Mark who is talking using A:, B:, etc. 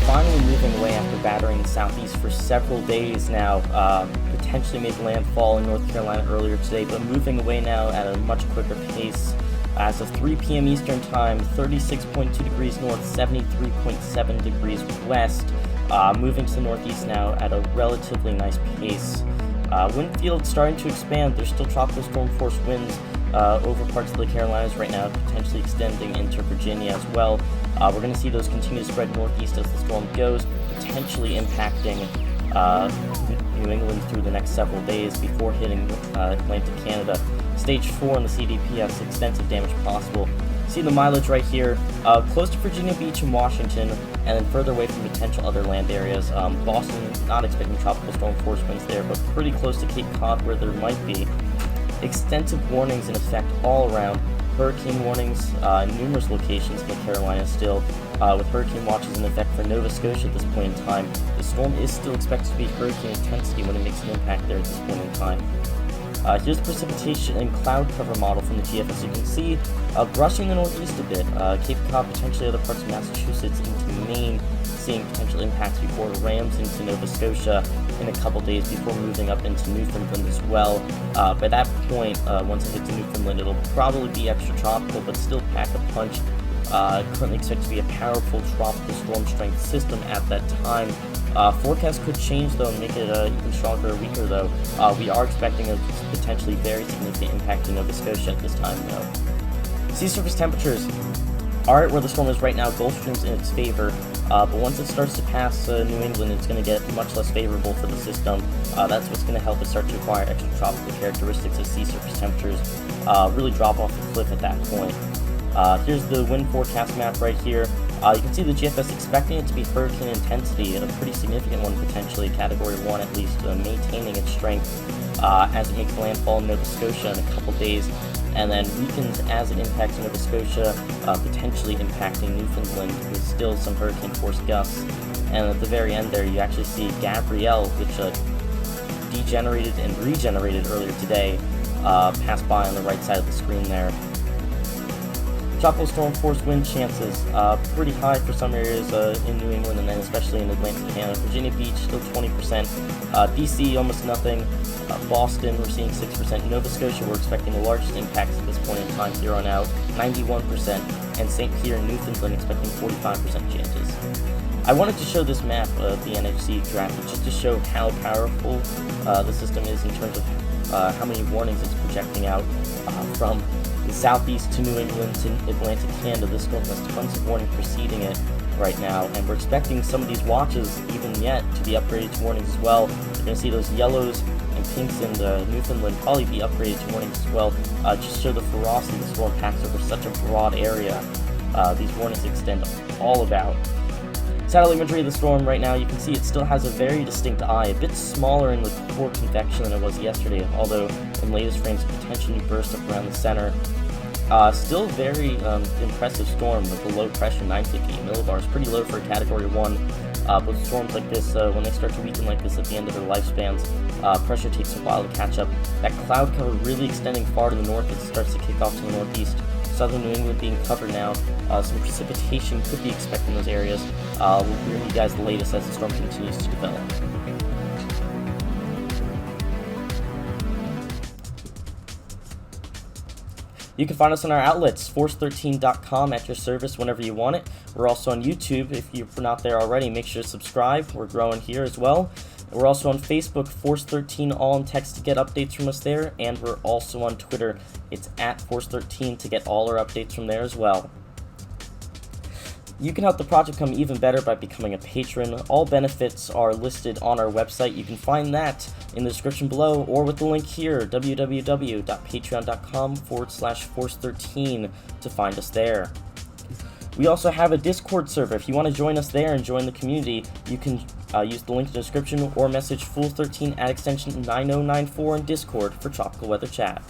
A: finally moving away after battering the southeast for several days now. Potentially made landfall in North Carolina earlier today, but moving away now at a much quicker pace. As of 3 p.m. Eastern Time, 36.2 degrees north, 73.7 degrees west. Moving to the northeast now at a relatively nice pace. Wind field starting to expand. There's still tropical storm force winds over parts of the Carolinas right now, potentially extending into Virginia as well. We're going to see those continue to spread northeast as the storm goes, potentially impacting New England through the next several days before hitting Atlantic Canada. Stage 4 in the CDP has extensive damage possible. See the mileage right here, close to Virginia Beach and Washington, and then further away from potential other land areas. Boston, not expecting tropical storm force winds there, but pretty close to Cape Cod where there might be. Extensive warnings in effect all around. Hurricane warnings in numerous locations in the Carolinas still, with hurricane watches in effect for Nova Scotia at this point in time. The storm is still expected to be hurricane intensity when it makes an impact there at this point in time. Here's the precipitation and cloud cover model from the GFS. You can see brushing the northeast a bit. Cape Cod, potentially other parts of Massachusetts into Maine, seeing potential impacts before it rams into Nova Scotia in a couple days before moving up into Newfoundland as well. By that point, once it hits Newfoundland, it'll probably be extratropical, but still pack a punch. Currently expected to be a powerful tropical storm strength system at that time. Forecast could change though and make it even stronger or weaker though. We are expecting a potentially very significant impact in Nova Scotia at this time though. Sea surface temperatures are at where the storm is right now. Gulf Stream's in its favor, but once it starts to pass New England, it's going to get much less favorable for the system. That's what's going to help it start to acquire extratropical characteristics as sea surface temperatures really drop off the cliff at that point. Here's the wind forecast map right here. You can see the GFS expecting it to be hurricane intensity, and a pretty significant one potentially, Category 1 at least, maintaining its strength as it makes landfall in Nova Scotia in a couple days, and then weakens as it impacts Nova Scotia, potentially impacting Newfoundland with still some hurricane force gusts. And at the very end there, you actually see Gabrielle, which degenerated and regenerated earlier today, pass by on the right side of the screen there. Tropical storm force wind chances pretty high for some areas in New England, and then especially in Atlantic Canada. Virginia Beach still 20%, DC almost nothing, Boston we're seeing 6%, Nova Scotia we're expecting the largest impacts at this point in time here on out, 91%, and St. Peter and Newfoundland expecting 45% chances. I wanted to show this map of the NHC graphic just to show how powerful the system is in terms of how many warnings it's projecting out from the southeast to New England to Atlantic Canada. This storm has tons of warning preceding it right now, and we're expecting some of these watches even yet to be upgraded to warnings as well. You're going to see those yellows and pinks in Newfoundland probably be upgraded to warnings as well, just to show the ferocity the storm packs over such a broad area. These warnings extend all about. Satellite imagery of the storm right now, you can see it still has a very distinct eye, a bit smaller in the core convection than it was yesterday, although in latest frames potentially burst up around the center. Still very impressive storm with the low pressure, 950 millibars, pretty low for a Category 1. But storms like this, when they start to weaken like this at the end of their lifespans, pressure takes a while to catch up. That cloud cover really extending far to the north as it starts to kick off to the northeast. Southern New England being covered now. Some precipitation could be expected in those areas. We'll bring you guys the latest as the storm continues to develop. You can find us on our outlets, force13.com, at your service whenever you want it. We're also on YouTube. If you're not there already, make sure to subscribe. We're growing here as well. We're also on Facebook, Force13, all in text to get updates from us there. And we're also on Twitter. It's at Force13 to get all our updates from there as well. You can help the project become even better by becoming a patron. All benefits are listed on our website. You can find that in the description below or with the link here, www.patreon.com/force13 to find us there. We also have a Discord server. If you want to join us there and join the community, you can use the link in the description or message Fool13 at extension 9094 in Discord for Tropical Weather Chat.